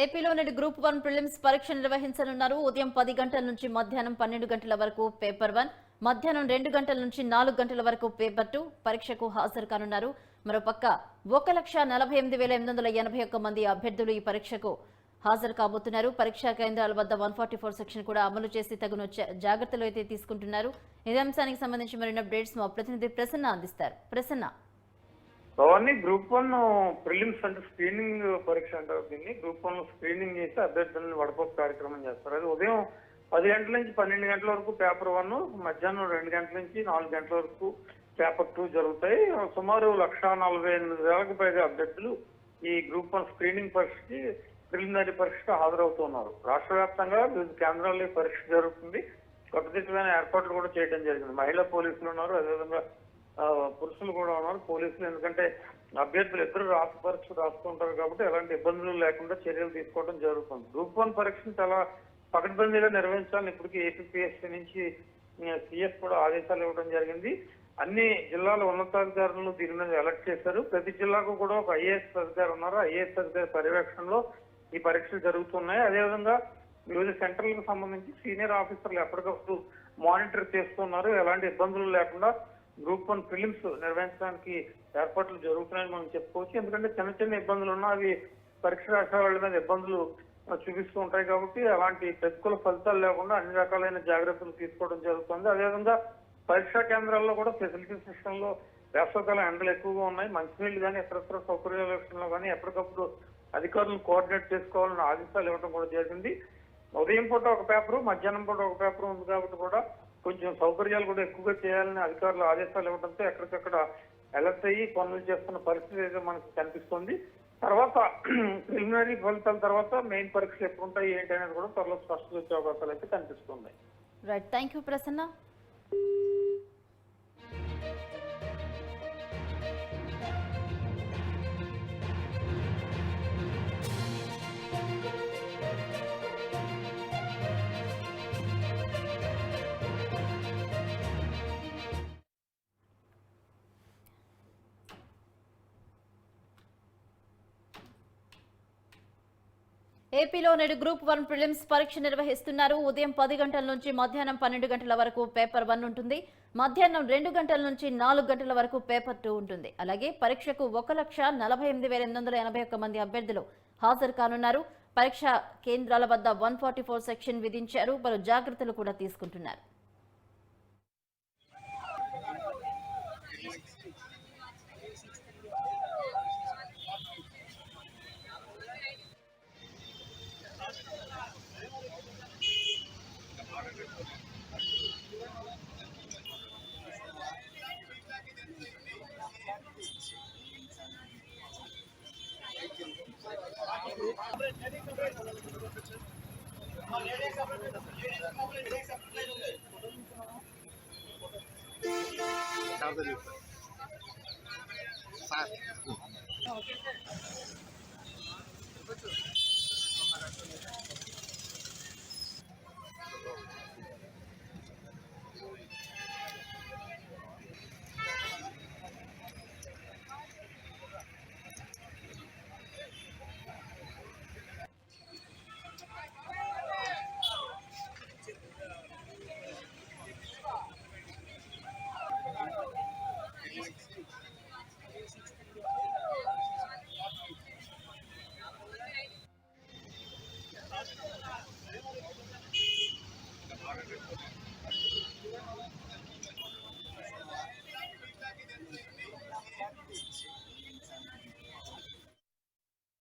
ఏపీలో నేడు group 1 prelims పరీక్ష నిర్వహించనున్నారు. ఉదయం 10 గంటల నుంచి మధ్యాహ్నం 12 గంటల వరకు పేపర్ 1, మధ్యాహ్నం 2 గంటల నుంచి 4 గంటల వరకు పేపర్ 2 పరీక్షకు హాజరు కానున్నారు. మరోపక్క 1,48,881 మంది అభ్యర్థులు ఈ పరీక్షకు హాజరు కాబోతున్నారు. పరీక్షా కేంద్రాల వద్ద 144 సెక్షన్ కూడా అమలు చేసి తగిన జాగ్రత్తలు అయితే తీసుకుంటున్నారు. ఇదే అంశానికి సంబంధించి మరిన్ని అప్డేట్స్ మా ప్రతినిధి ప్రసన్న అందిస్తారు. ప్రసన్న, అవన్నీ గ్రూప్ 1 ప్రిలిమ్స్ అంటే స్క్రీనింగ్ పరీక్ష అంటారు. దీన్ని గ్రూప్ 1 స్క్రీనింగ్ చేసి అభ్యర్థులను వడపోపు కార్యక్రమం చేస్తారు. అది ఉదయం 10 గంటల నుంచి 12 గంటల వరకు పేపర్ 1, మధ్యాహ్నం 2 గంటల నుంచి 4 గంటల వరకు పేపర్ 2 జరుగుతాయి. సుమారు 1,48,000కు పైగా అభ్యర్థులు ఈ గ్రూప్ 1 స్క్రీనింగ్ పరీక్షకి ప్రిలిమినరీ పరీక్షకు హాజరవుతున్నారు. రాష్ట్ర వ్యాప్తంగా వివిధ కేంద్రాల్లో ఈ పరీక్ష జరుగుతుంది. కట్టుదిట్టమైన ఏర్పాట్లు కూడా చేయడం జరిగింది. మహిళా పోలీసులు ఉన్నారు, అదేవిధంగా పురుషులు కూడా ఉన్నారు పోలీసులు. ఎందుకంటే అభ్యర్థులు ఇద్దరు పరీక్ష రాసుకుంటారు కాబట్టి ఎలాంటి ఇబ్బందులు లేకుండా చర్యలు తీసుకోవడం జరుగుతుంది. గ్రూప్ 1 పరీక్షను చాలా పకడ్బందీగా నిర్వహించాలని ఇప్పటికీ ఏపీఎస్సీ నుంచి సిఎస్ కూడా ఆదేశాలు ఇవ్వడం జరిగింది. అన్ని జిల్లాల ఉన్నతాధికారులను దీని మీద అలర్ట్ చేశారు. ప్రతి జిల్లాకు కూడా ఒక ఐఏఎస్ అధికారి ఉన్నారు. ఐఏఎస్ అధికారి పర్యవేక్షణలో ఈ పరీక్షలు జరుగుతున్నాయి. అదేవిధంగా వివిధ సెంటర్లకు సంబంధించి సీనియర్ ఆఫీసర్లు ఎప్పటికప్పుడు మానిటర్ చేస్తున్నారు. ఎలాంటి ఇబ్బందులు లేకుండా గ్రూప్ 1 ఫిలిమ్స్ నిర్వహించడానికి ఏర్పాట్లు జరుగుతున్నాయని మనం చెప్పుకోవచ్చు. ఎందుకంటే చిన్న చిన్న ఇబ్బందులు ఉన్నా అవి పరీక్ష రాసే వాళ్ళ మీద ఇబ్బందులు చూపిస్తూ ఉంటాయి కాబట్టి అలాంటి ప్రతికూల ఫలితాలు లేకుండా అన్ని రకాలైన జాగ్రత్తలు తీసుకోవడం జరుగుతుంది. అదేవిధంగా పరీక్షా కేంద్రాల్లో కూడా ఫెసిలిటీస్ విషయంలో వేసవకాలం ఎండలు ఎక్కువగా ఉన్నాయి. మంచినీళ్ళు కానీ ఇతరత్ర సౌకర్యాల విషయంలో కానీ ఎప్పటికప్పుడు అధికారులను కోఆర్డినేట్ చేసుకోవాలని ఆదేశాలు ఇవ్వడం కూడా జరిగింది. ఉదయం పూట ఒక పేపరు, మధ్యాహ్నం పూట ఒక పేపర్ ఉంది కాబట్టి కూడా కొంచెం సౌకర్యాలు కూడా ఎక్కువగా చేయాలని అధికారులు ఆదేశాలు ఇవ్వడంతో ఎక్కడికక్కడ అలర్ట్ అయ్యి పనులు చేస్తున్న పరిస్థితి అయితే మనకు కనిపిస్తుంది. తర్వాత ప్రిలిమినరీ ఫలితాల తర్వాత మెయిన్ పరీక్షలు ఎప్పుడు ఉంటాయి ఏంటి అనేది కూడా త్వరలో స్పష్టత వచ్చే అవకాశాలు అయితే కనిపిస్తున్నాయి. Right, thank you Prasanna. ఏపీలో నేడు గ్రూప్ 1 ప్రిలిమ్స్ పరీక్ష నిర్వహిస్తున్నారు. ఉదయం 10 గంటల నుంచి మధ్యాహ్నం 12 గంటల వరకు పేపర్ 1 ఉంటుంది. మధ్యాహ్నం 2 గంటల నుంచి 4 గంటల వరకు పేపర్ 2 ఉంటుంది. అలాగే పరీక్షకు 1,48,881 మంది అభ్యర్థులు హాజరు కానున్నారు. పరీక్షా కేంద్రాల వద్ద 144 సెక్షన్ విధించారు. పలు జాగ్రత్తలు కూడా తీసుకుంటున్నారు.